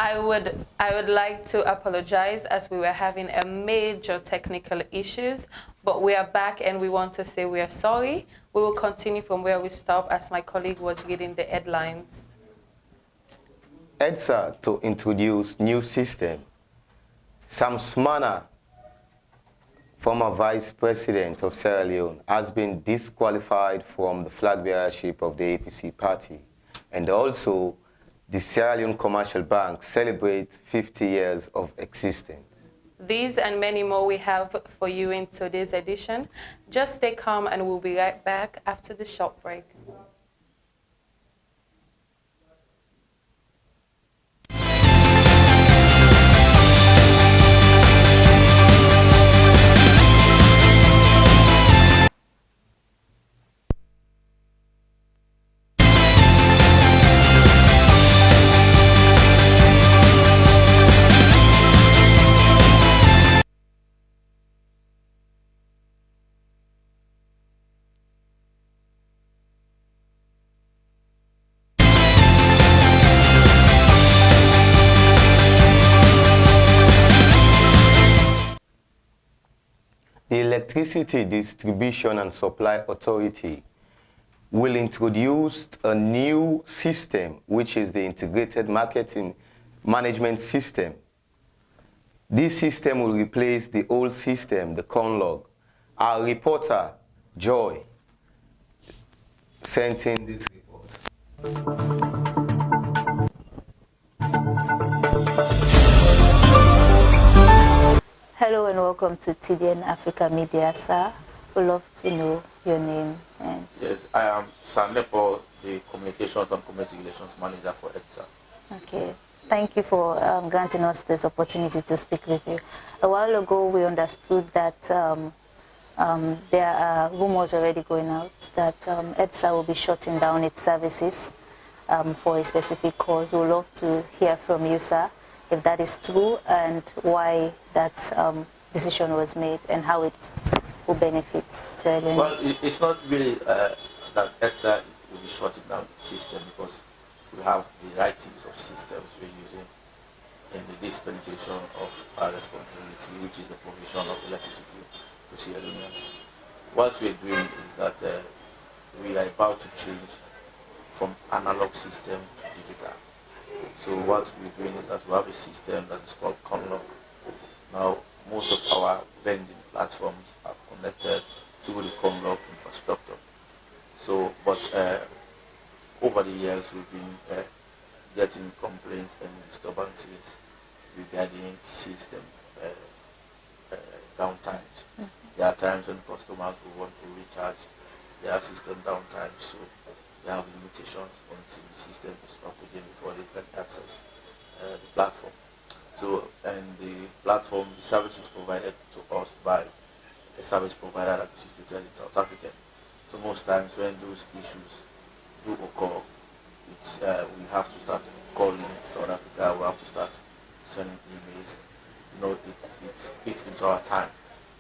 I would like to apologize as we were having a major technical issues, but we are back and we want to say we are sorry. We will continue from where we stopped as my colleague was reading the headlines. EDSA to introduce new system. Sam Smana, former vice president of Sierra Leone, has been disqualified from the flag bearership of the APC party. And also, the Sierra Leone Commercial Bank celebrates 50 years of existence. These and many more we have for you in today's edition. Just stay calm and we'll be right back after the short break. The Electricity Distribution and Supply Authority will introduce a new system, which is the Integrated Marketing Management System. This system will replace the old system, the CONLOG. Our reporter, Joy, sent in this report. Hello and welcome to TDN Africa Media, sir. We'd love to know your name. And yes, I am Sanepo, the Communications and Community Relations Manager for EDSA. okay, thank you for granting us this opportunity to speak with you. A while ago, we understood that there are rumors already going out that EDSA will be shutting down its services for a specific cause. We'd love to hear from you, sir, if that is true and why that decision was made and how it will benefit Sierra Leone. Well, it's not really that EDSA will be shutting down the system, because we have the varieties of systems we're using in the dispensation of our responsibility, which is the provision of electricity to Sierra Leoneans. What we're doing is that we are about to change from analog system to digital. So what we're doing is that we have a system that is called CONLOG. Now, most of our vending platforms are connected through the CONLOG infrastructure. So, but over the years, we've been getting complaints and disturbances regarding system downtimes. There are times when customers will want to recharge their system downtime, so they have limitations until the system is up again before they can access the platform. So, and the platform, the service is provided to us by a service provider that is situated in South Africa. So most times when those issues do occur, it's, we have to start calling South Africa, we have to start sending emails. You know, it fits into our time.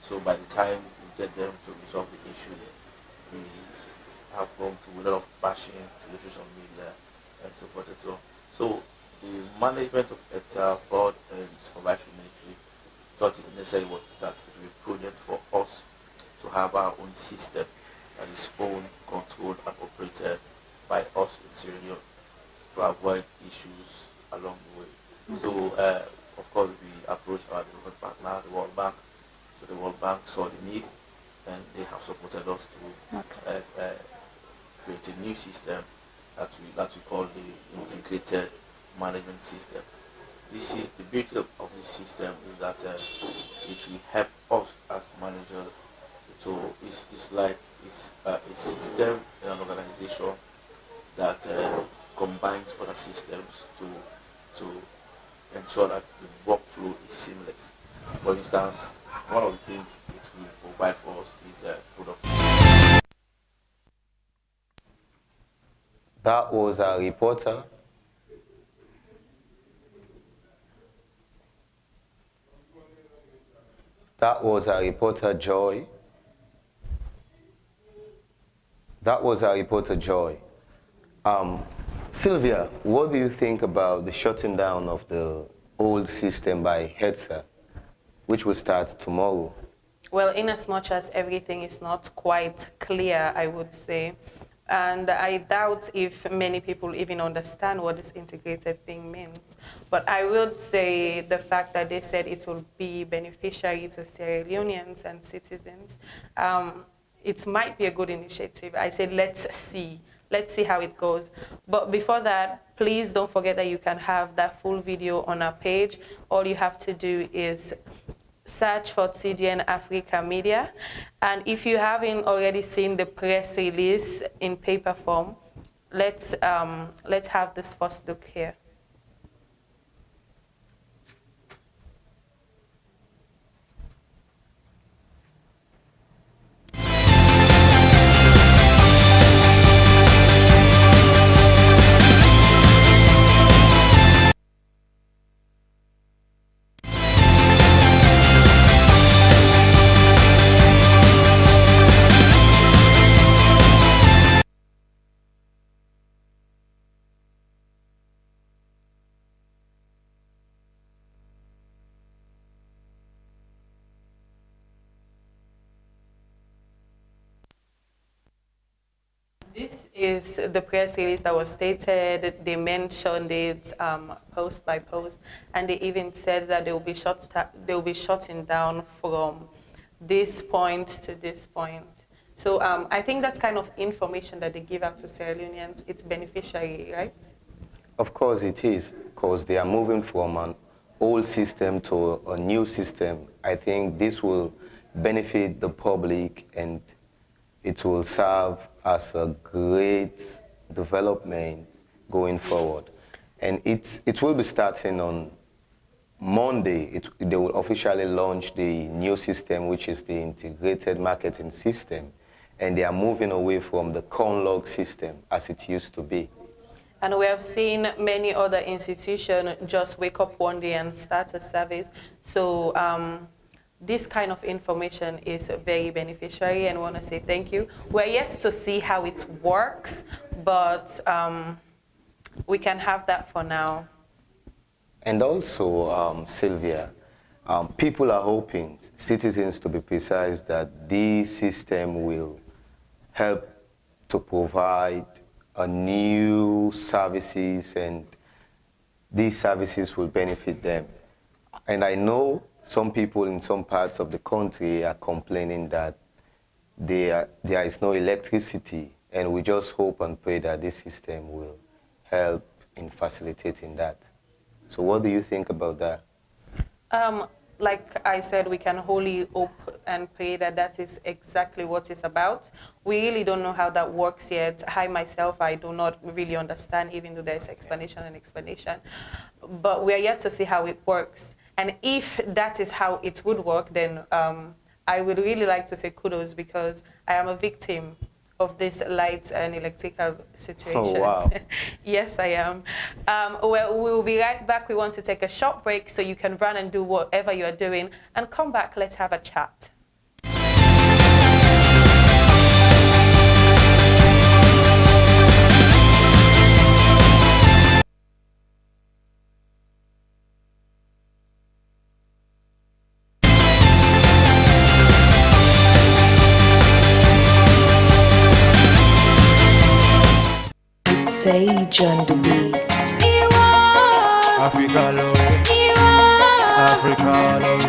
So by the time we get them to resolve the issue, we have gone through a lot of bashing to the social media and so forth and so on. So the management of EDSA board and supervisory ministry thought it necessary that it would be prudent for us to have our own system that is owned, controlled and operated by us in Sierra Leone to avoid issues along the way. So of course we approached our development partner, the World Bank. So the World Bank saw the need and they have supported us to create a new system that we call the Integrated Management System. This is the beauty of this system is that it will help us as managers. So it's like a system in an organization that combines other systems to ensure that the workflow is seamless. For instance, one of the things it will provide for us is product. That was our reporter. That was our reporter, Joy. That was our reporter, Joy. Sylvia, what do you think about the shutting down of the old system by HEDSA, which will start tomorrow? Well, in as much as everything is not quite clear, I would say, and I doubt if many people even understand what this integrated thing means. But I would say the fact that they said it will be beneficiary to Sierra Leoneans and citizens, it might be a good initiative. I said, let's see. Let's see how it goes. But before that, please don't forget that you can have that full video on our page. All you have to do is search for TDN Africa Media. And if you haven't already seen the press release in paper form, let's have this first look here. This is the press release that was stated. They mentioned it post by post, and they even said that they will be shutting down from this point to this point. So I think that's kind of information that they give out to Sierra Leoneans. It's beneficiary, right? Of course it is, because they are moving from an old system to a new system. I think this will benefit the public, and it will serve as a great development going forward. And it will be starting on Monday. They will officially launch the new system, which is the integrated marketing system. And they are moving away from the con-log system as it used to be. And we have seen many other institutions just wake up one day and start a service. So this kind of information is very beneficiary, and I want to say thank you. We're yet to see how it works, but we can have that for now. And also, Sylvia, people are hoping, citizens to be precise, that this system will help to provide a new services, and these services will benefit them. And I know some people in some parts of the country are complaining that there is no electricity, and we just hope and pray that this system will help in facilitating that. So what do you think about that? Like I said, we can wholly hope and pray that that is exactly what it's about. We really don't know how that works yet. I myself, I do not really understand, even though there's explanation and explanation. But we are yet to see how it works. And if that is how it would work, then I would really like to say kudos, because I am a victim of this light and electrical situation. Oh, wow. Yes, I am. Well, we'll be right back. We want to take a short break so you can run and do whatever you're doing, and come back, let's have a chat. Sage on the beat. Africa love, Africa love,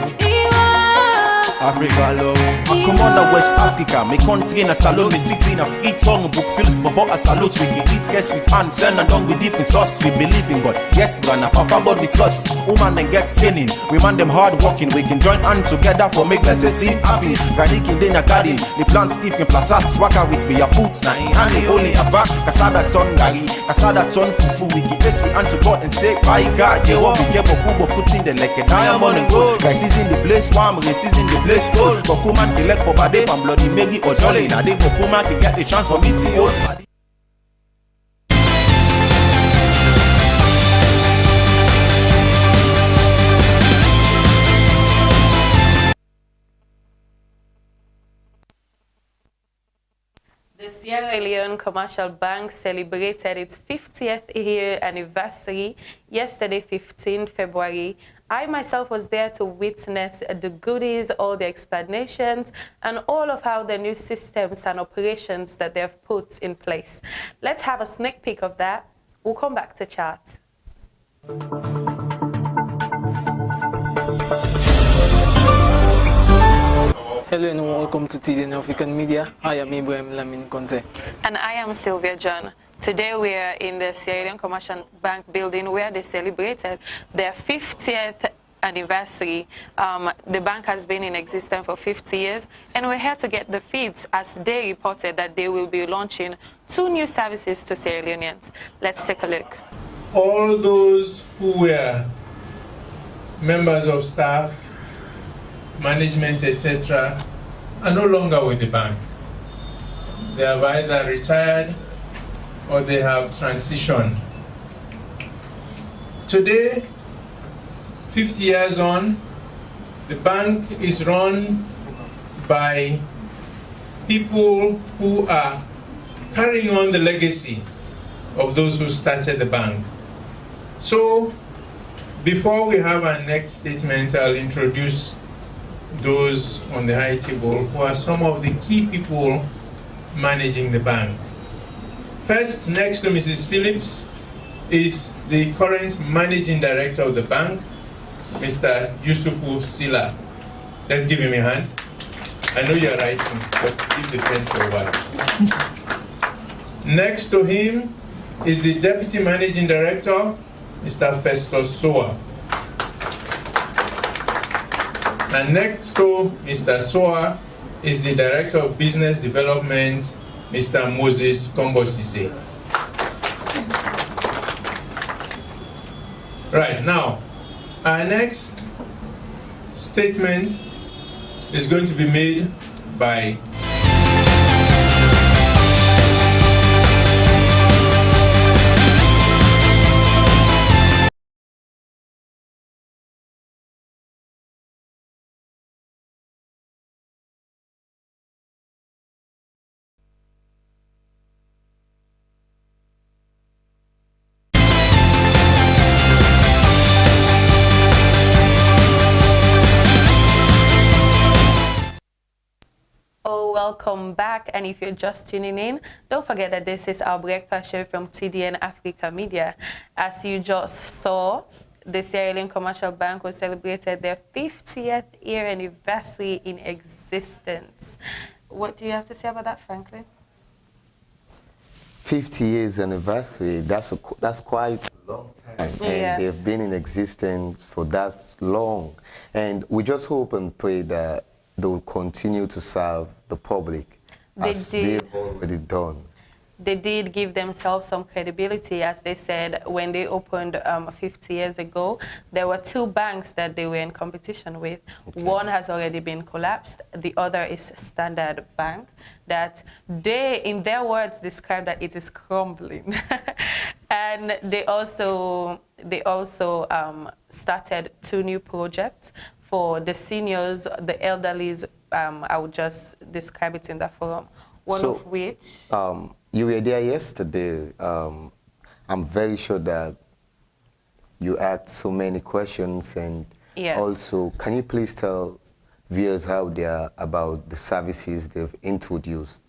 Africa love. I come on to West Africa, me country in a salon, me city in a free tongue, book fields, but a salute. We eat guests with hands, and done with different sauce. We believe in God, yes, Ghana, Papa God with us. Woman then gets training, we man them hard working. We can join hand together for make better team happy. Granny in the garden, the plant Steve in plaza, swagger with me, your foods now. And the only a back, Kasada ton gari, Kasada ton fufu. We give this with hand to God and say, by God, you want we get Bokubo put in the like a diamond and gold. Guys is in the place warm, race is in the place cold. Boku man can let for body from bloody Meggy or Jolly. Now they Boku man can get the chance for meeting old body. The Sierra Leone Commercial Bank celebrated its 50th year anniversary yesterday, 15 February. I myself was there to witness the goodies, all the explanations, and all of how the new systems and operations that they've put in place. Let's have a sneak peek of that. We'll come back to chat. Hello and welcome to TDN African Media. I am Ibrahim Lamin Conte. And I am Sylvia John. Today we are in the Sierra Leone Commercial Bank building where they celebrated their 50th anniversary. The bank has been in existence for 50 years, and we're here to get the feeds as they reported that they will be launching 2 new services to Sierra Leoneans. Let's take a look. All those who were members of staff, management, etc., are no longer with the bank. They have either retired or they have transitioned. Today, 50 years on, the bank is run by people who are carrying on the legacy of those who started the bank. So, before we have our next statement, I'll introduce those on the high table who are some of the key people managing the bank. First, next to Mrs. Phillips, is the current managing director of the bank, Mr. Yusufu Sila. Let's give him a hand. I know you're writing, but keep the pen for a while. Next to him is the deputy managing director, Mr. Festus Soa. And next to Mr. Soa is the Director of Business Development, Mr. Moses Kombosise. Right, now, our next statement is going to be made by Welcome back, and if you're just tuning in, don't forget that this is our breakfast show from TDN Africa Media. As you just saw, the Sierra Leone Commercial Bank was celebrated their 50th year anniversary in existence. What do you have to say about that, Franklyn? 50 years anniversary, that's quite a long time. And yes, they've been in existence for that long. And we just hope and pray that they will continue to serve the public as they've already done. They did give themselves some credibility, as they said when they opened 50 years ago. There were 2 banks that they were in competition with. Okay. One has already been collapsed. The other is Standard Bank, that they, in their words, describe that it is crumbling. And they also started 2 new projects for the seniors, the elderlies. I would just describe it in that forum. One of which... you were there yesterday. I'm very sure that you asked so many questions, and yes, also, can you please tell viewers how they are about the services they've introduced?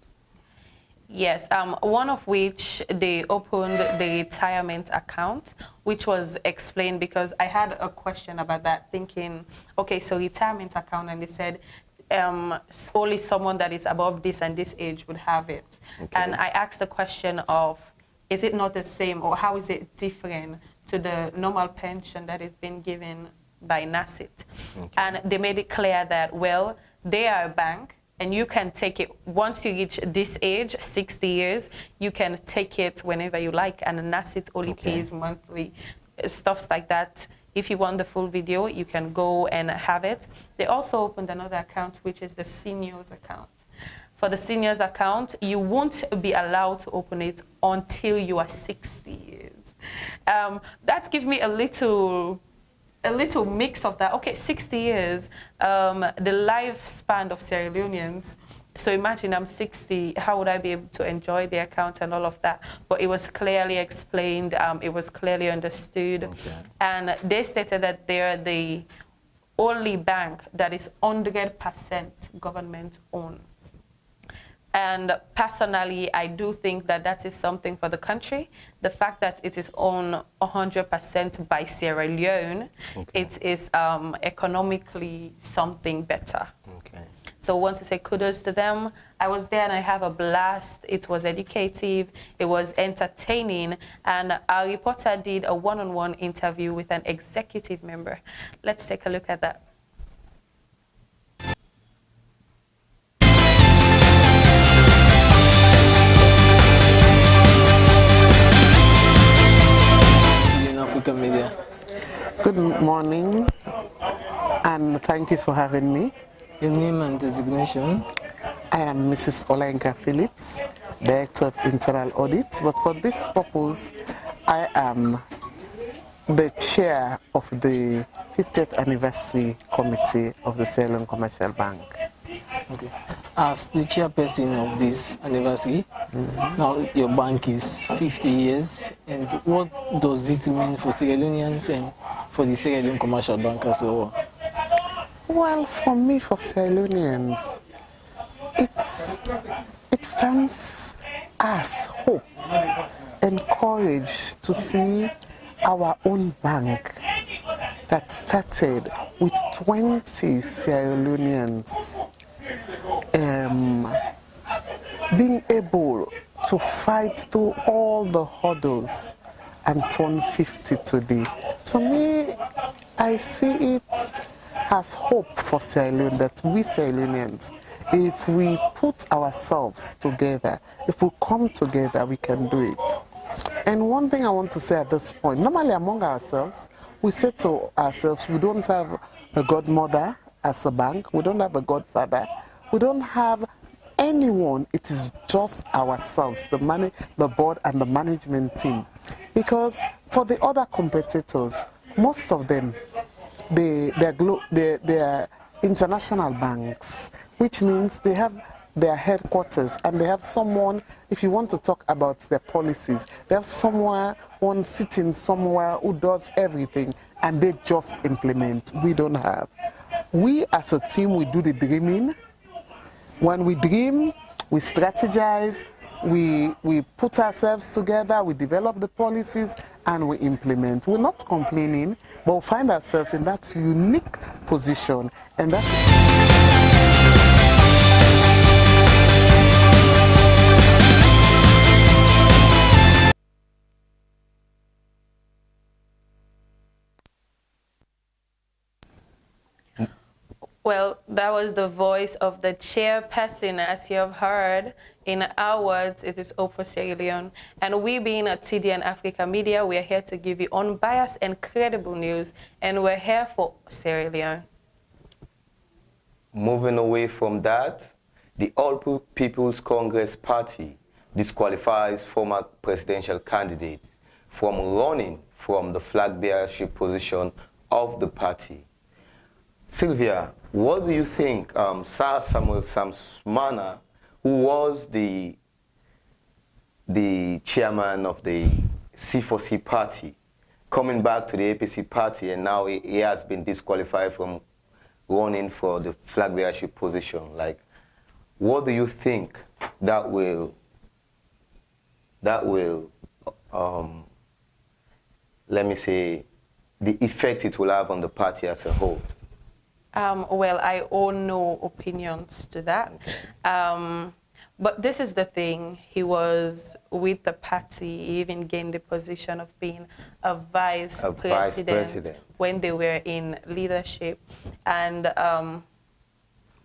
Yes, one of which they opened the retirement account, which was explained because I had a question about that, thinking, okay, so retirement account, and they said only someone that is above this and this age would have it. Okay. And I asked the question of, is it not the same, or how is it different to the normal pension that is being given by NACIT? Okay. And they made it clear that, well, they are a bank, and you can take it once you reach this age, 60 years, you can take it whenever you like, and NACIT only pays monthly, stuff like that. If you want the full video, you can go and have it. They also opened another account, which is the seniors account. For the seniors account, you won't be allowed to open it until you are 60 years. That gives me a little mix of that. Okay, 60 years, the lifespan of Sierra Leoneans So imagine I'm 60, how would I be able to enjoy the account and all of that? But it was clearly explained, it was clearly understood. Okay. And they stated that they're the only bank that is 100% government owned. And personally, I do think that that is something for the country. The fact that it is owned 100% by Sierra Leone, okay. it is economically something better. Okay. So I want to say kudos to them. I was there and I have a blast. It was educative, it was entertaining, and our reporter did a one-on-one interview with an executive member. Let's take a look at that. TDN African Media. Good morning, and thank you for having me. Your name and designation? I am Mrs. Olenka Phillips, Director of Internal Audit, but for this purpose, I am the Chair of the 50th Anniversary Committee of the Sierra Leone Commercial Bank. Okay. As the chairperson of this anniversary, now your bank is 50 years, and what does it mean for Sierra Leoneans and for the Sierra Leone Commercial Bank as well? Well, for me, for Sierra Leoneans, it stands as hope and courage to see our own bank that started with 20 Sierra Leoneans being able to fight through all the hurdles and turn 50 today. To me, I see it as hope for Sierra Leone, that we Sierra Leoneans, if we put ourselves together, if we come together, we can do it. And one thing I want to say at this point, normally among ourselves, we say to ourselves, we don't have a godmother as a bank, we don't have a godfather, we don't have anyone, it is just ourselves, the board and the management team. Because for the other competitors, most of them, they are international banks, which means they have their headquarters and they have someone, if you want to talk about their policies, they have one sitting somewhere who does everything and they just implement. We don't have. We as a team, we do the dreaming. When we dream, we strategize, we put ourselves together, we develop the policies, and we implement. We're not complaining, but we find ourselves in that unique position, and that is... Well, that was the voice of the chairperson, as you have heard. In our words, it is Hope for Sierra Leone. And we being at TDN Africa Media, we are here to give you unbiased and credible news, and we're here for Sierra Leone. Moving away from that, the All People's Congress Party disqualifies former presidential candidates from running from the flag bearership position of the party. Sylvia, what do you think Sir Samuel Samsmana, who was the chairman of the C4C party, coming back to the APC party, and now he has been disqualified from running for the flag bearership position? Like, what do you think that will let me say, the effect it will have on the party as a whole? Well, I own no opinions to that. But this is the thing. He was with the party. He even gained the position of being a vice president when they were in leadership. And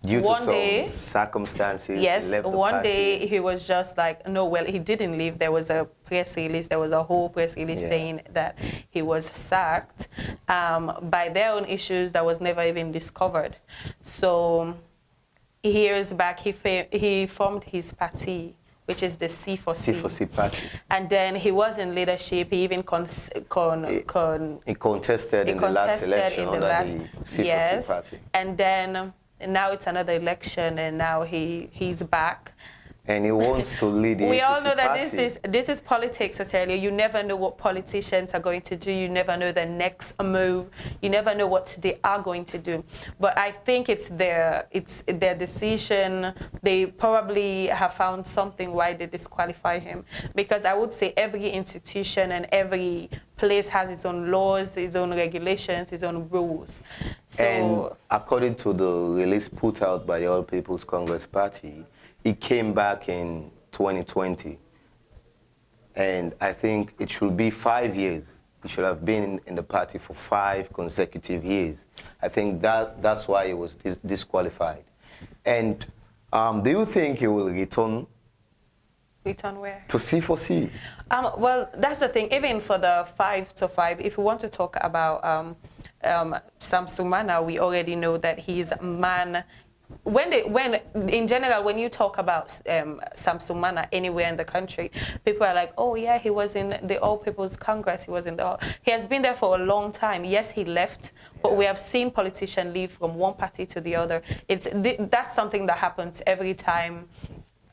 due to some circumstances, yes, he left the one party. day he was just like, no, well, he didn't leave. There was a press release. There was a whole press release saying that he was sacked by their own issues that was never even discovered. So years back, he formed his party, which is the C4C party. And then he was in leadership. He even contested in the last election under the C4C party. And then now it's another election, and now he's back. And he wants to lead the We all APC know that party. this is politics, Cecilia. You never know what politicians are going to do. You never know the next move. You never know what they are going to do. But I think it's their decision. They probably have found something why they disqualify him. Because I would say every institution and every place has its own laws, its own regulations, its own rules. So, and according to the release put out by the All People's Congress Party, he came back in 2020, and I think it should be 5 years. He should have been in the party for 5 consecutive years. I think that's why he was disqualified. And do you think he will return? Return where? To C4C. Well, that's the thing. Even for the 5 to 5, if we want to talk about Sam Sumana, we already know that he's a man. In general, when you talk about Sam Sumana anywhere in the country, people are like, oh yeah, he was in the All People's Congress, he has been there for a long time. Yes, he left, but we have seen politicians leave from one party to the other. That's something that happens every time.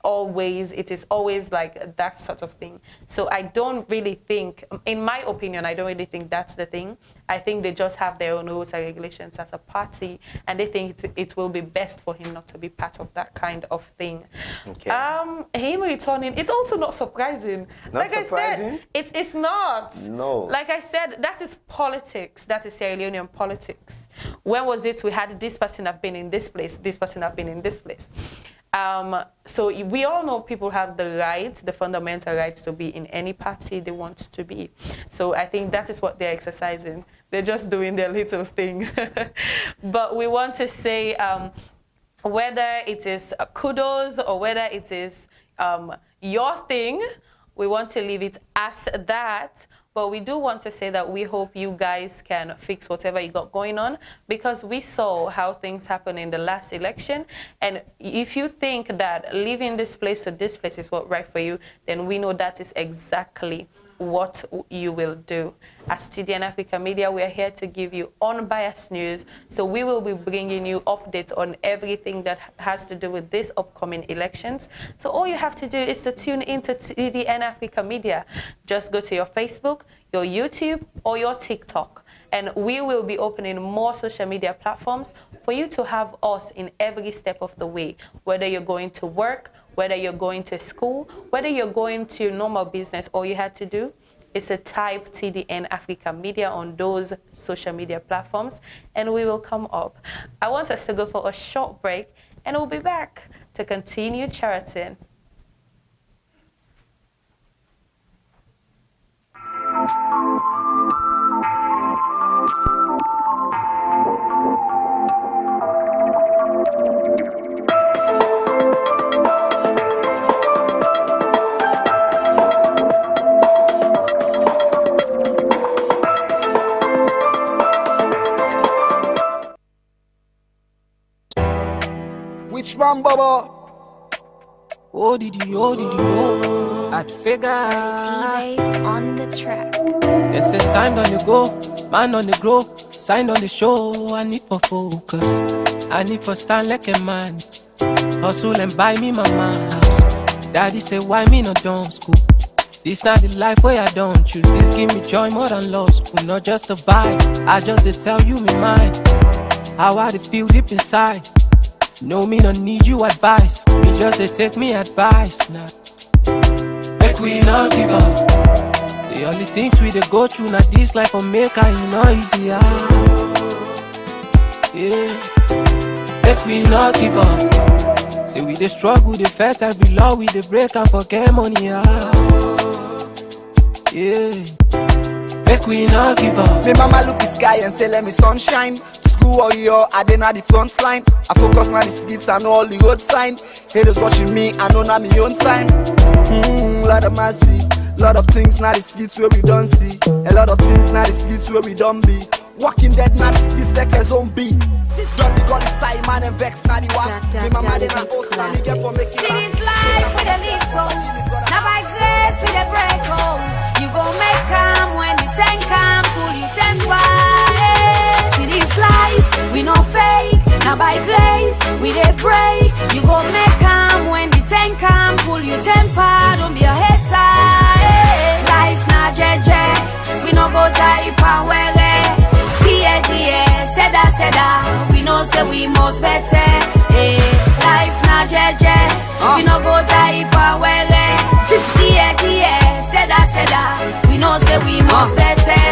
Always, it is always like that sort of thing. So I don't really think, in my opinion, I don't really think that's the thing. I think they just have their own rules and regulations as a party, and they think it will be best for him not to be part of that kind of thing. Okay. Him returning, it's also not surprising. Not surprising? I said, it's not. No. Like I said, that is politics. That is Sierra Leonean politics. When was it we had this person have been in this place, this person have been in this place? So we all know people have the right, the fundamental right to be in any party they want to be. So I think that is what they're exercising. They're just doing their little thing. But we want to say whether it is kudos or whether it is your thing, we want to leave it as that. But we do want to say that we hope you guys can fix whatever you got going on, because we saw how things happened in the last election. And if you think that leaving this place to this place is what right for you, then we know that is exactly what you will do. As TDN Africa Media, we are here to give you unbiased news. So we will be bringing you updates on everything that has to do with these upcoming elections. So all you have to do is to tune into TDN Africa Media. Just go to your Facebook, your YouTube, or your TikTok. And we will be opening more social media platforms for you to have us in every step of the way, whether you're going to work, whether you're going to school, whether you're going to your normal business. All you had to do is to type TDN Africa Media on those social media platforms, and we will come up. I want us to go for a short break, and we'll be back to continue chatting. Which one, Baba? Oh, did you, I'd figure. T-Bass on the track. They say time on the go, man on the grow, signed on the show. I need for focus, I need for stand like a man. Hustle and buy me my man house. Daddy say why me not dumb school? This not the life where I don't choose. This give me joy more than law school. Not just a vibe, I just to tell you me mind. How I feel deep inside. No, me no need you advice. Me just they take me advice now. Make we not give up. The only things we they go through now this life for make you know easy. Yeah. Make we not give up. Say we they struggle, they fight every law, we they break and forget money. Yeah. Make we not give up. Me mama look the sky and say let me sunshine. School all year, I didn't at the front line. I focus on the streets and all the road sign. Haters watching me, I know not my own time. Lot of mercy, lot of things now the streets where we don't see. A lot of things now the streets where we don't be. Walking dead now the streets like a zombie. Don't be call the side man and vex now the walk. Me mama didn't host now me get for making this life with a leap so. Now by grace with a break home. You gon' make calm when the tank come, pull it and why. See this life, we no fake. Now by grace, say we must better. Hey, life na jeje, we no go die pa wele. 60 years, seda, we know say we must better.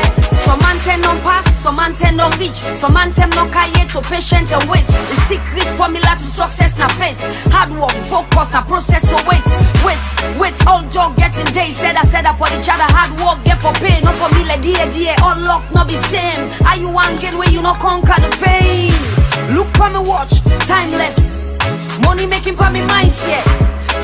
Some man tend no pass, some man tend no reach, some man tend no carry so patient and wait. The secret formula to success na faith. Hard work, focus na process so wait. All job getting days, seda for each other. Hard work get for pay, no for me like dear, unlock no be same. Are you one get where you no conquer the pain? Look for me watch, timeless. Money making for me mindset.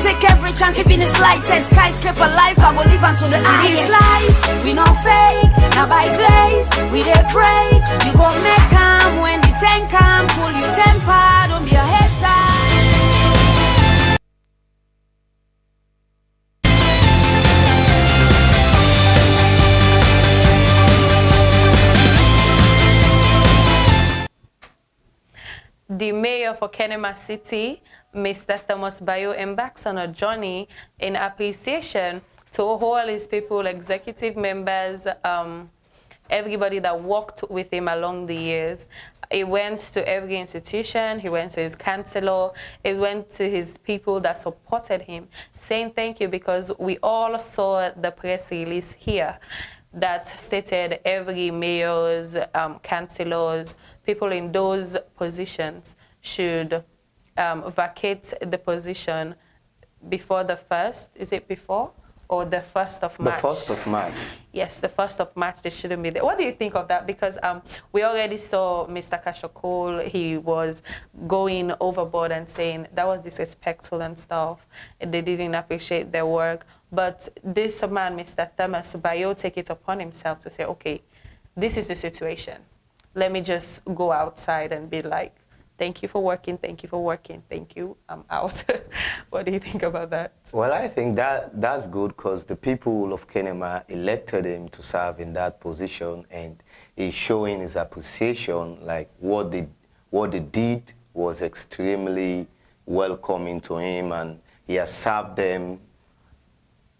Take every chance if in the slightest. Skyscraper life, I will live until the highest. Life, we no fake, now by grace, we dey pray. You gon' make calm when the tank come, pull you temper, don't be a hater. The mayor for Kenema City, Mr. Thomas Bayo, embarks on a journey in appreciation to all his people, executive members, everybody that worked with him along the years. He went to every institution, he went to his councillor, he went to his people that supported him, saying thank you, because we all saw the press release here that stated every mayor's, councillors, people in those positions should vacate the position before the 1st, is it before? Or the 1st of March? The 1st of March. Yes, the 1st of March, they shouldn't be there. What do you think of that? Because we already saw Mr. Kashokol, he was going overboard and saying that was disrespectful and stuff. They didn't appreciate their work. But this man, Mr. Thomas Bayo, take it upon himself to say, okay, this is the situation. Let me just go outside and be like, thank you for working, thank you, I'm out. What do you think about that? Well, I think that's good, because the people of Kenema elected him to serve in that position, and he's showing his appreciation, like what they did was extremely welcoming to him, and he has served them,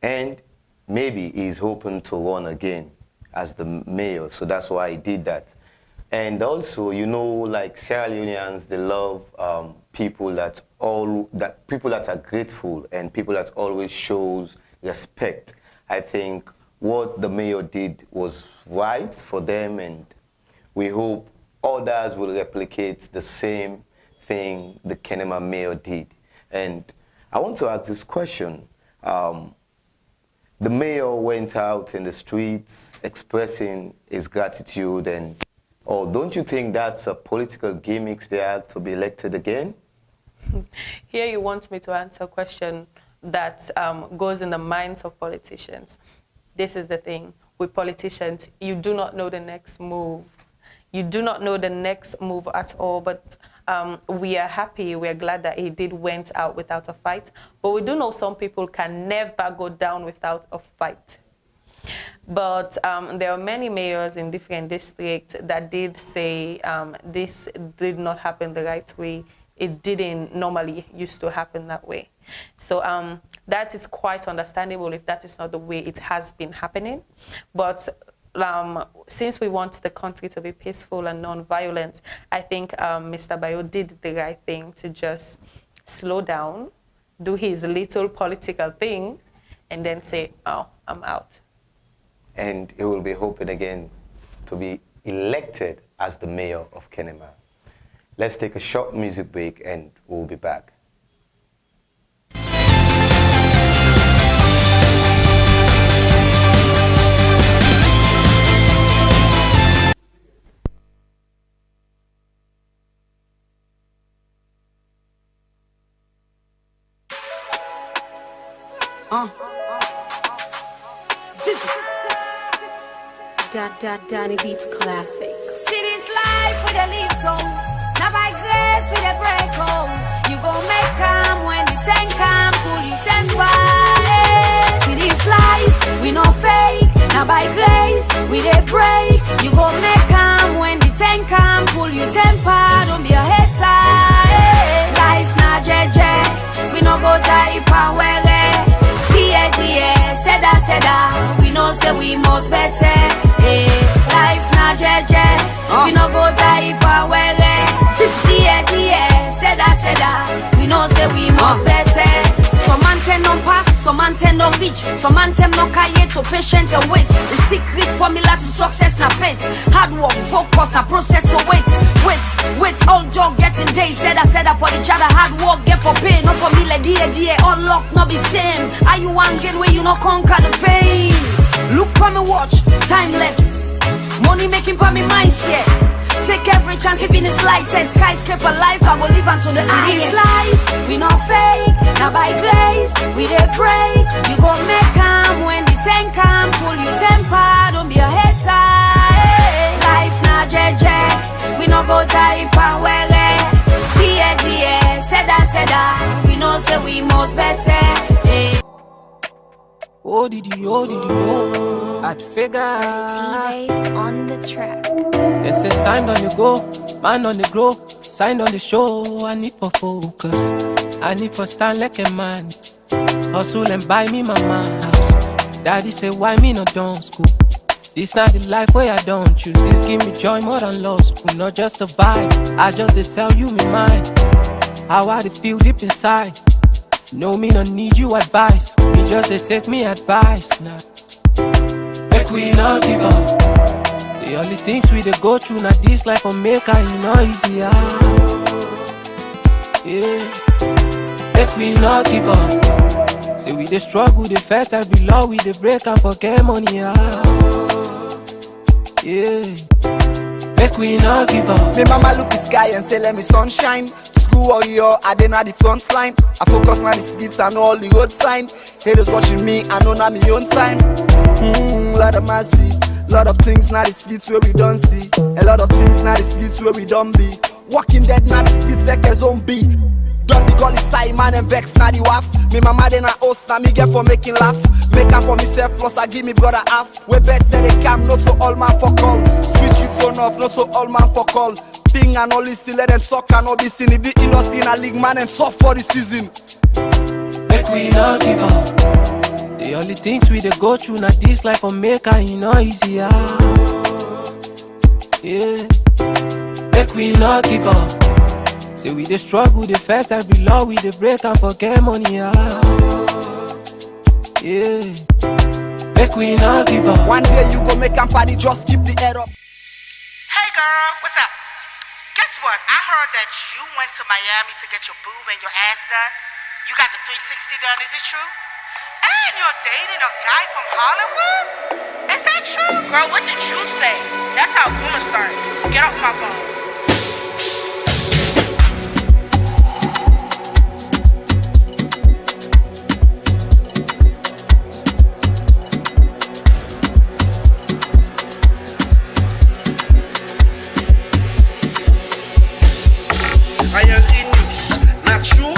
and maybe he's hoping to run again as the mayor, so that's why he did that. And also, you know, like Sierra Leoneans, they love people that are grateful and people that always shows respect. I think what the mayor did was right for them, and we hope others will replicate the same thing the Kenema mayor did. And I want to ask this question. The mayor went out in the streets expressing his gratitude, and don't you think that's a political gimmick there to be elected again? Here you want me to answer a question that goes in the minds of politicians. This is the thing. With politicians, you do not know the next move. You do not know the next move at all, but we are happy, we are glad that he went out without a fight. But we do know some people can never go down without a fight. But there are many mayors in different districts that did say this did not happen the right way. It didn't normally used to happen that way. So that is quite understandable if that is not the way it has been happening. But since we want the country to be peaceful and non-violent, I think Mr. Bayo did the right thing to just slow down, do his little political thing, and then say, oh, I'm out. And he will be hoping again to be elected as the mayor of Kenema. Let's take a short music break and we'll be back. Danny Beats classic. See this life with a leave so. Now by grace with a break home. You gon' make calm when the tank come, pull you temper. See this life, we no fake. Now by grace, we dey pray. You gon' make calm when the tank come, pull you temper. Don't be a hater. Life na jeje, we no go die pa wele. Seda, we know say we must better. Life na jeje, we no go die pa wele. 60 years, don't reach. Some man them no yet, so patient and wait. The secret formula to success na faith. Hard work, focus na process, so wait. All job getting days. Said I for each other. Hard work get for pay, not for me like DA. Unlock not be same. Are you one get where you not conquer the pain? Look for me watch, timeless. Money making for me mindset. Take every chance if in the slightest. Skyscraper life, I will live until the highest life. We not fake, now by grace. We dey pray, you gon' make calm. When the tank come, pull your temper. Don't be a hater. Life na jeje. We no go die pan wele. TDN, seda. We know say we must better. Oh, I'd figure. T-Days on the track. They say time on the go, man on the grow, sign on the show. I need for focus, I need for stand like a man. Hustle and buy me my mama's house. Daddy say why me not done school? This not the life where I don't choose. This give me joy more than law school. Not just a vibe, I just to tell you me mine. How I feel deep inside. No, me no need you advice. Me just they take me advice now. Make we not give up. The only things we dey go through now this life will make it easier. Yeah. Make we not give up. Say we dey struggle, dey fight every law, we dey break and forget money. Yeah. Make we not give up. Me mama look the sky and say let me sunshine. School all year, I dey na the front line. I focus on the streets and all the road sign. Haters watching me, I know na me own time. Lot of mercy, lot of things na the streets where we don't see. A lot of things na the streets where we don't be. Walking dead na the streets like a zombie. Don't be call side man and vex na the waff. Me mama dey na host na me get for making laugh. Make am for myself plus I give me brother half. We best say they come, not so all man for call. Switch your phone off, not so all man for call. Thing and all this still let them suck and all be seen. If the industry in a league man and soft for the season. Make we not give up. The only things we dey go through now this life will make it easier. Yeah. Make we not give up. Say we dey struggle, dey fight every law, we dey break and forget money. Yeah. Make we not give up. One day you go make am party, just keep the head up. Hey girl, what's up? Guess what? I heard that you went to Miami to get your boob and your ass done. You got the 360 done, is it true? And you're dating a guy from Hollywood? Is that true? Girl, what did you say? That's how rumors start. Get off my phone. I am in news, not you.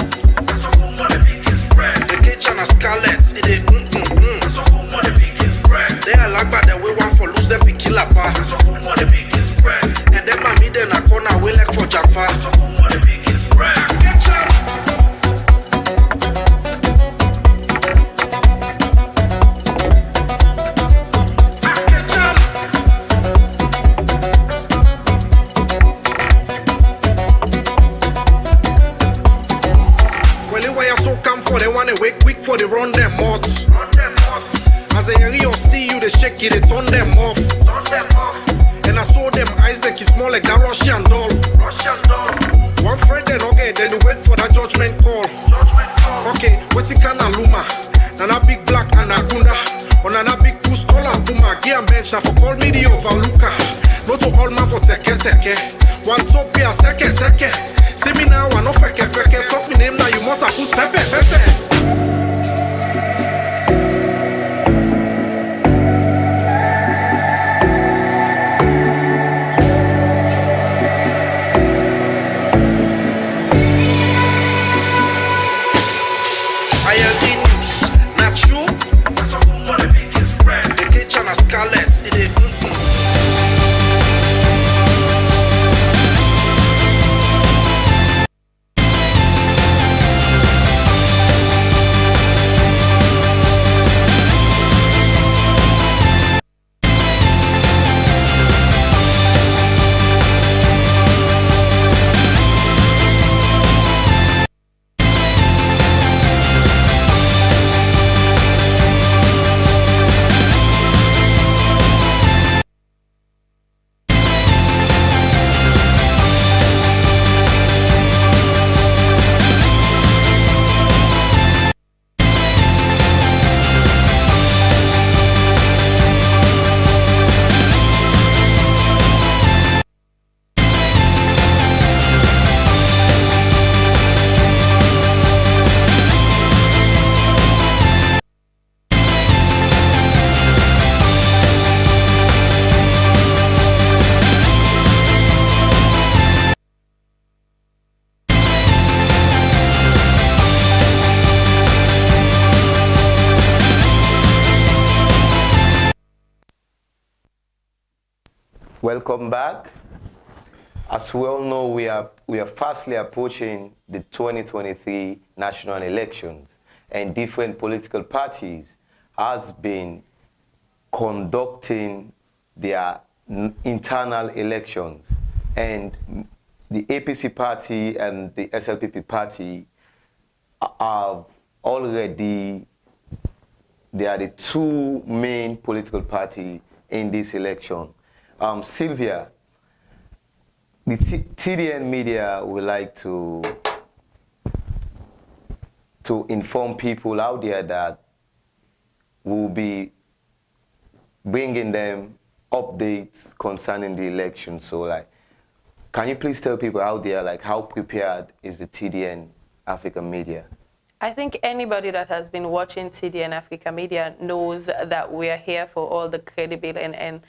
The kitchen is scarlet, it is They are like bad, we want for lose them, be killer pa. And then my mid in a corner, we like for Jaffa. They wanna wake quick for the run them mods. As they hear you see you, they shake it, they turn them off. And I saw them eyes, they kiss more like that Russian doll. One friend then okay, then you wait for that judgment call. Okay, what's it can luma? Nana big black anaconda. On a big goose collar, boomer, gear bench, for call me the overlooker. Not to all man for teke. One top here, second. See me now, I no feke. Talk me name now, you must have put pepe. Welcome back. As we all know, we are fastly approaching the 2023 national elections, and different political parties has been conducting their internal elections, and the APC party and the SLPP party are already, they are the two main political parties in this election. Sylvia, the TDN media would like to inform people out there that we'll be bringing them updates concerning the election. So, like, can you please tell people out there, like, how prepared is the TDN Africa media? I think anybody that has been watching TDN Africa media knows that we are here for all the credible and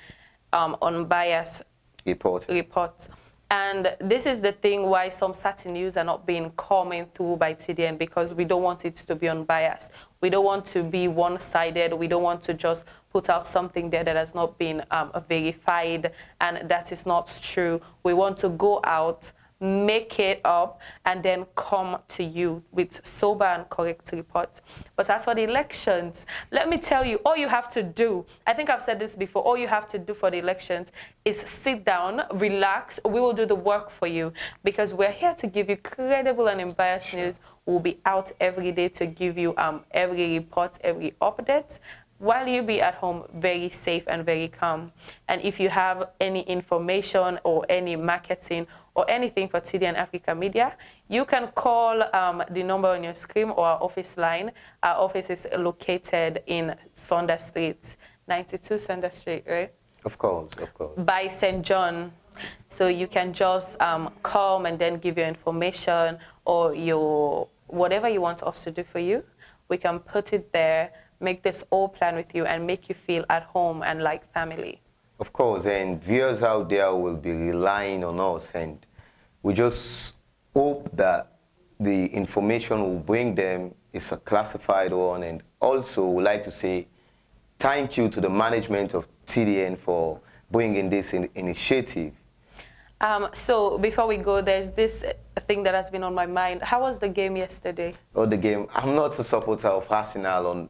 unbiased reports. And this is the thing why some certain news are not being coming through by TDN, because we don't want it to be unbiased. We don't want to be one-sided. We don't want to just put out something there that has not been verified and that is not true. We want to go out, make it up, and then come to you with sober and correct reports. But as for the elections, let me tell you, all you have to do, I think I've said this before, all you have to do for the elections is sit down, relax. We will do the work for you, because we're here to give you credible and unbiased news. We'll be out every day to give you every report, every update, while you be at home very safe and very calm. And if you have any information or any marketing or anything for TDN Africa Media, you can call the number on your screen or our office line. Our office is located in Saunders Street, 92 Saunders Street, right? Of course, of course. By St. John. So you can just come and then give your information or your whatever you want us to do for you. We can put it there, make this whole plan with you, and make you feel at home and like family. Of course, and viewers out there will be relying on us, and we just hope that the information we'll bring them is a classified one. And also, we'd like to say thank you to the management of TDN for bringing this initiative. So before we go, there's this thing that has been on my mind. How was the game yesterday? Oh, the game. I'm not a supporter of Arsenal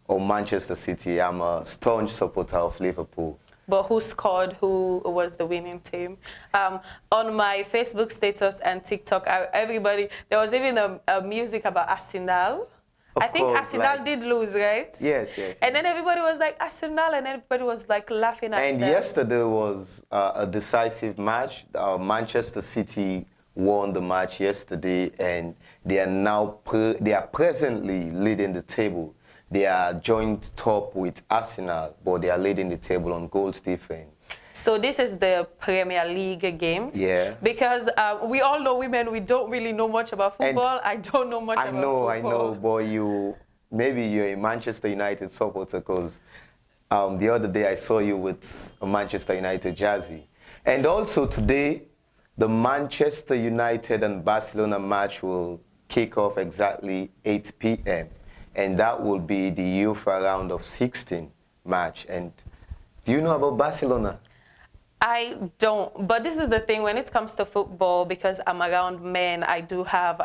or Manchester City. I'm a staunch supporter of Liverpool. But who scored? Who was the winning team? On my Facebook status and TikTok, everybody, there was even a music about Arsenal. I think Arsenal did lose, right? Yes, yes. And then everybody was like, Arsenal, and everybody was like laughing at them. And yesterday was a decisive match. Manchester City won the match yesterday, and they are now they are presently leading the table. They are joint top with Arsenal, but they are leading the table on goals difference. So this is the Premier League games? Yeah. Because we all know women, we don't really know much about football. And I don't know much about football. I know, but maybe you're a Manchester United supporter, because the other day I saw you with a Manchester United jersey. And also today, the Manchester United and Barcelona match will kick off exactly 8 p.m. And that will be the UEFA round of 16 match. And do you know about Barcelona? I don't, but this is the thing when it comes to football, because I'm around men, I do have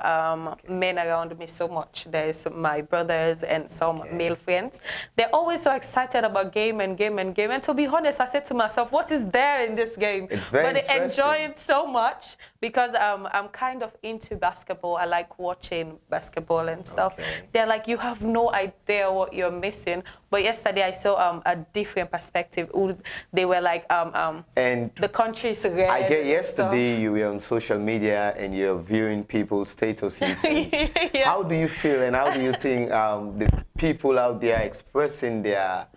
men around me so much. There's my brothers and some male friends. They're always so excited about game and game and game. And to be honest, I said to myself, what is there in this game? It's very But they enjoy it so much because I'm kind of into basketball. I like watching basketball and stuff. Okay. They're like, you have no idea what you're missing. But yesterday I saw a different perspective. They were like, and the country is red. I get yesterday you were on social media and you're viewing people's statuses. Yeah. How do you feel, and how do you think the people out there expressing their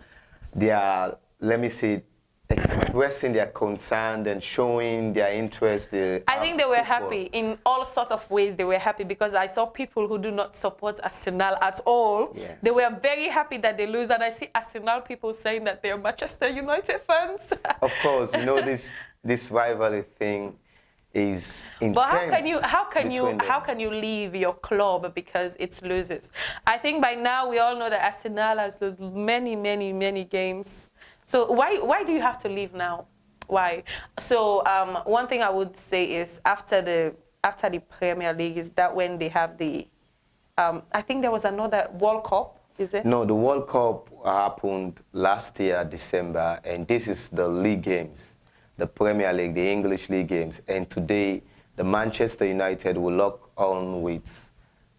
let me say, expressing their concern and showing their interest? I think they were happy in all sorts of ways. They were happy because I saw people who do not support Arsenal at all. Yeah. They were very happy that they lose, and I see Arsenal people saying that they're Manchester United fans. Of course, you know this rivalry thing is intense. But how can you leave your club because it loses? I think by now we all know that Arsenal has lost many games. So why do you have to leave now? Why? So one thing I would say is after the Premier League is that when they have the, I think there was another World Cup, is it? No, the World Cup happened last year, December, and this is the league games, the Premier League, the English league games. And today, the Manchester United will lock on with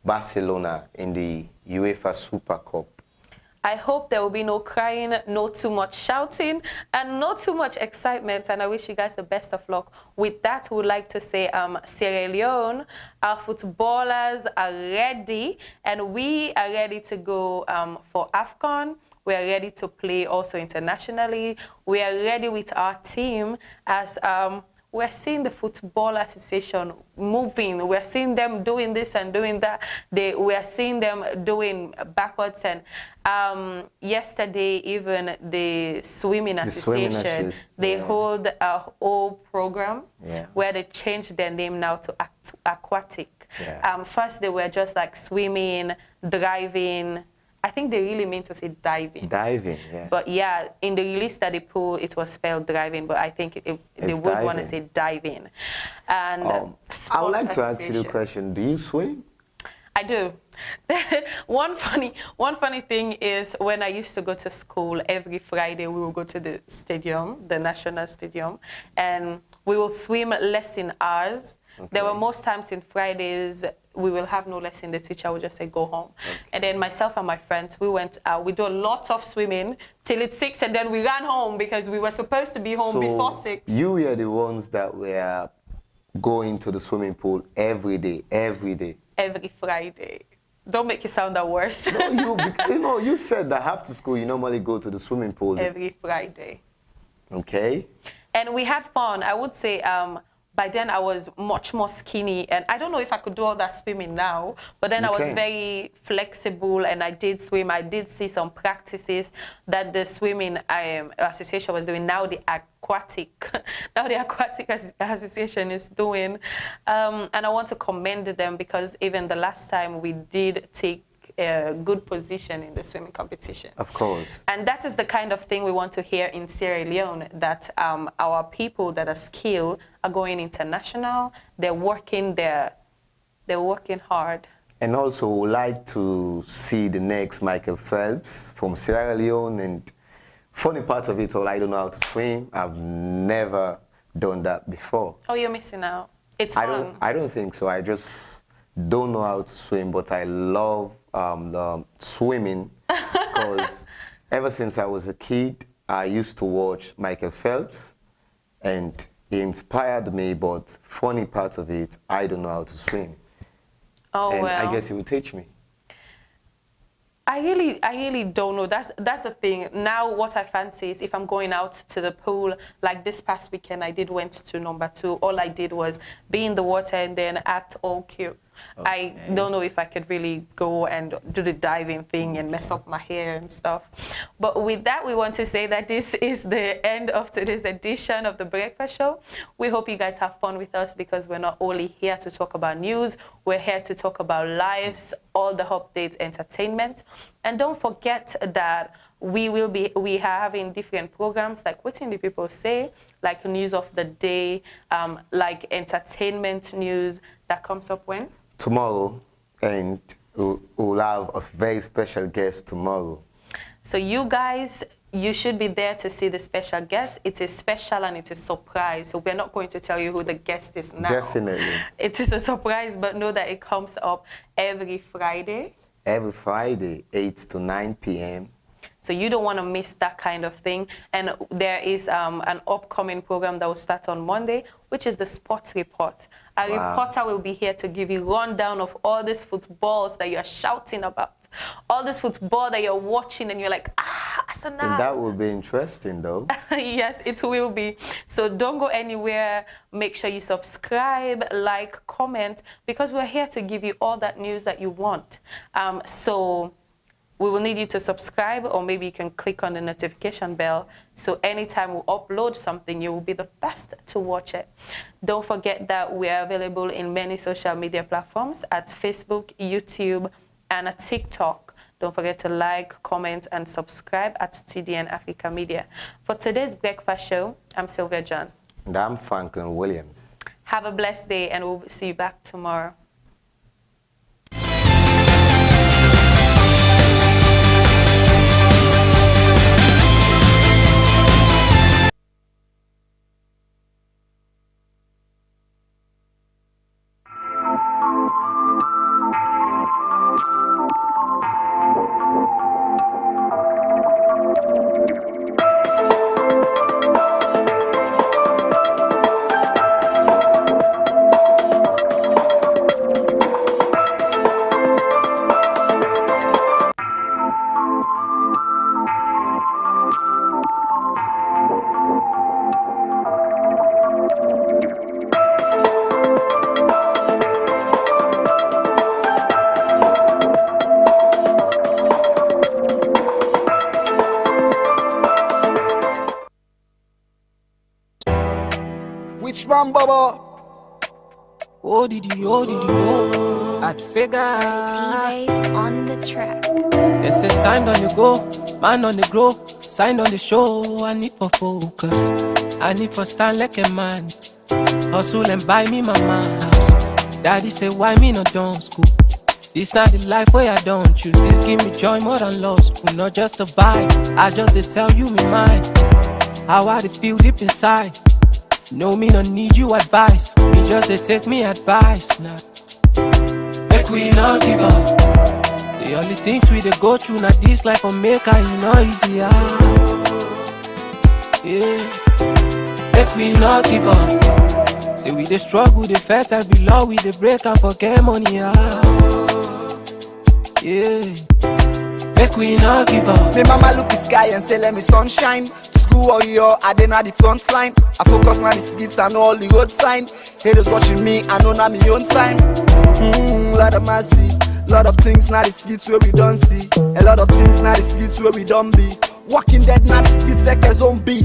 Barcelona in the UEFA Super Cup. I hope there will be no crying, no too much shouting, and no too much excitement. And I wish you guys the best of luck. With that, we would like to say Sierra Leone, our footballers are ready, and we are ready to go for AFCON. We are ready to play also internationally. We are ready with our team as we're seeing the Football Association moving. We're seeing them doing this and doing that. We are seeing them doing backwards. And yesterday, even the Swimming Association, they hold a whole program where they changed their name now to aquatic. First, they were just like swimming, driving. I think they really mean to say diving. Diving, yeah. But yeah, in the release that they put, it was spelled driving, but I think they would want to say diving. And I would like to ask you the question, do you swim? I do. One funny thing is when I used to go to school, every Friday we will go to the stadium, the National Stadium, and we will swim lesson hours. Okay. There were most times in Fridays we will have no lesson. The teacher would just say, go home. Okay. And then myself and my friends, we went out. We do a lot of swimming till it's 6, and then we ran home because we were supposed to be home before 6. You were the ones that were going to the swimming pool every day, every day. Every Friday. Don't make it sound that worse. No, you said that after school you normally go to the swimming pool. Every Friday. Okay. And we had fun. I would say by then I was much more skinny, and I don't know if I could do all that swimming now, but then I was very flexible and I did swim. I did see some practices that the swimming association was doing. Now the aquatic association is doing. And I want to commend them because even the last time we did take a good position in the swimming competition. Of course. And that is the kind of thing we want to hear in Sierra Leone, that our people that are skilled are going international. They're working hard. And also would like to see the next Michael Phelps from Sierra Leone. And funny part of it all, I don't know how to swim. I've never done that before. Oh, you're missing out. It's fun. I don't think so. I just don't know how to swim, but I love swimming because ever since I was a kid, I used to watch Michael Phelps, and he inspired me. But funny part of it, I don't know how to swim. Oh, and well. I guess he will teach me. I really don't know. That's the thing. Now what I fancy is if I'm going out to the pool, like this past weekend I went to number 2. All I did was be in the water and then act all cute. Okay. I don't know if I could really go and do the diving thing and mess up my hair and stuff. But with that, we want to say that this is the end of today's edition of The Breakfast Show. We hope you guys have fun with us because we're not only here to talk about news, we're here to talk about lives, all the updates, entertainment. And don't forget that we are having different programs like What Can the People Say, like news of the day, like entertainment news that comes up when? Tomorrow, and we'll have a very special guest tomorrow. So you guys, you should be there to see the special guest. It is special and it is a surprise. So we're not going to tell you who the guest is now. Definitely. It is a surprise, but know that it comes up every Friday. Every Friday, 8 to 9 p.m. So you don't want to miss that kind of thing. And there is an upcoming program that will start on Monday, which is the Sports Report. A reporter will be here to give you a rundown of all these footballs that you're shouting about. All this football that you're watching and you're like, Arsenal. And that will be interesting, though. Yes, it will be. So don't go anywhere. Make sure you subscribe, like, comment, because we're here to give you all that news that you want. So we will need you to subscribe, or maybe you can click on the notification bell. So anytime we upload something, you will be the first to watch it. Don't forget that we are available in many social media platforms at Facebook, YouTube, and at TikTok. Don't forget to like, comment, and subscribe at TDN Africa Media. For today's breakfast show, I'm Sylvia John. And I'm Franklyn Williams. Have a blessed day, and we'll see you back tomorrow. Which one, Baba? Oh, I'd figure. T-Base on the track. They say time on the go, man on the grow, sign on the show. I need for focus, I need for stand like a man. Hustle and buy me my man house. Daddy say why me not done school? This not the life where I don't choose. This give me joy more than law school. Not just a vibe, I just to tell you me mind. How I feel deep inside. No, me no need you advice. Me just they take me advice now. Make we not give up. The only things we they go through now this life will make it easier. Yeah. Make we not give up. Say we they struggle, they fight and below we they break and forget money. Yeah. Make we not give up. Me mama look the sky and say let me sunshine. School or yo, I didn't the front line. I focus on the streets and all the road sign. Haters watching me, I know not my own time. Lot of mercy, lot of things now the streets where we don't see. A lot of things now the streets where we don't be. Walking dead now the streets like a zombie.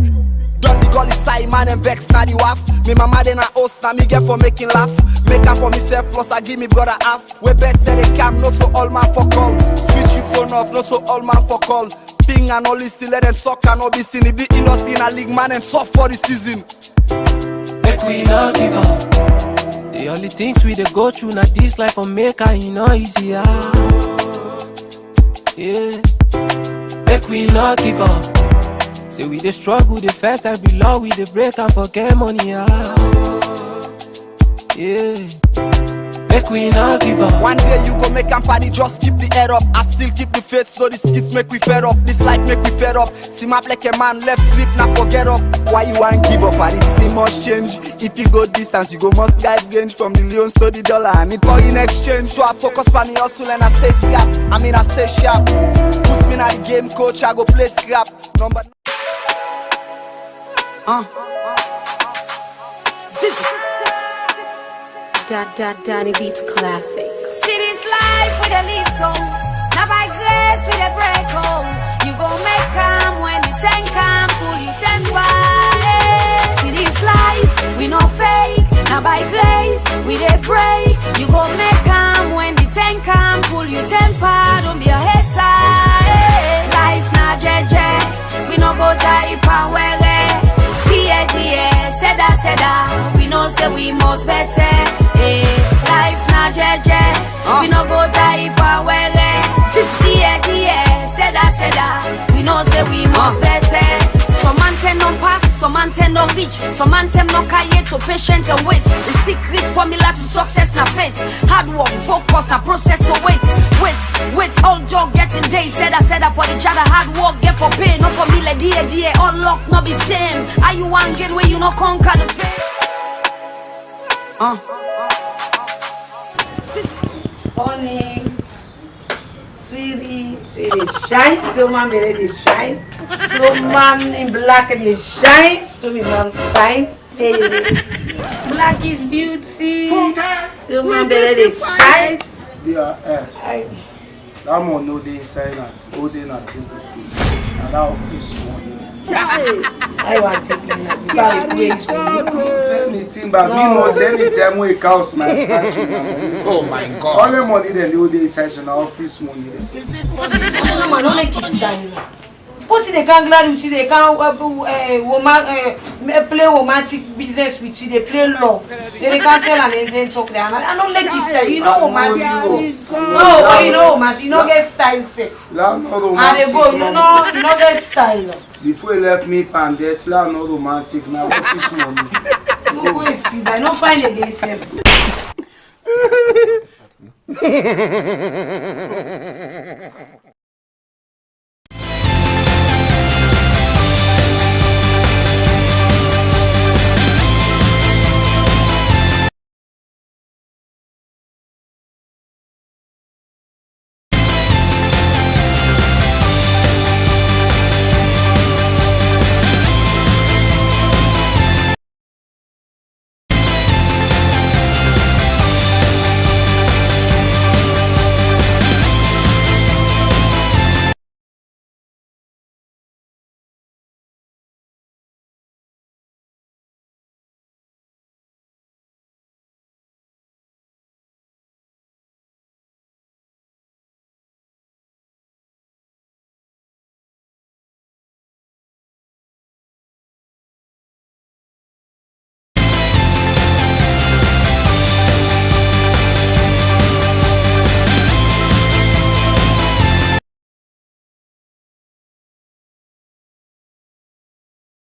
Don't be gully side man and vex now the waff. Me mama then I host now me get for making laugh. Make up for myself plus I give me brother half. We best say they come, not so all man for call. Switch your phone off, not so all man for call. Thing and all this still let them suck and all be seen. If the industry in a league man and soft for the season. Make we not give up. The only things we they go through now this life will make it easier. Yeah. Make we not give up. Say we they struggle, they fight and below we they break and forget money. Yeah. Make we not give up. One day you go make and party, just keep the head up. I still keep the faith, so these kids make we fed up. This life make we fed up. See map like a man left sleep, now forget up. Why you want give up? I didn't see much change. If you go distance, you go must guide range from the leons to the dollar. I need for in exchange, so I focus on me hustle and I stay scrap. I mean I stay sharp. Puts me in the game, coach, I go play scrap. Number. Danny Beats Classic. See this life with a leaf song. Now by grace with a break home. You gon' make calm when the tank come. Pull it and why. See this life, we no fake. Now by grace, we dey pray. You gon' make calm when the tank come. Pull your temper, don't be a hater. Life na jeje. We no go die power. Seda. We know say we must better. Life na jeje. We no go die power. 60 Seda. We know say we must better. Some man tend don't pass, some man tend don't reach. Some man tend not carry so patient and wait. The secret formula to success na faith. Hard work, focus na process so wait. All job getting days. Seda for the other. Hard work get for pay. Not for me like DA. All luck not be same. Are you one get where you no conquer the pain? Morning, sweetie, shine. So man, baby, shine. So man in black and is shine. So me man fine. Black is beauty. So man, baby, shine. Yeah, that one no day inside and all day not table sweet. And that office one. I want to take you because it's anything but me no say anytime we cows my oh my god. All the money they do the inside na office money. Is it funny? No man, don't make it stand. Pussy they can't glad with you, they can't play romantic business with you, they play love. They can't tell and then talk there. I don't like this style, you know romantic. No, you know romantic, you don't get style safe. And they go, you know get style. Before you left me pandit, I'm not romantic now. What is money? No way, feel I don't find a day safe.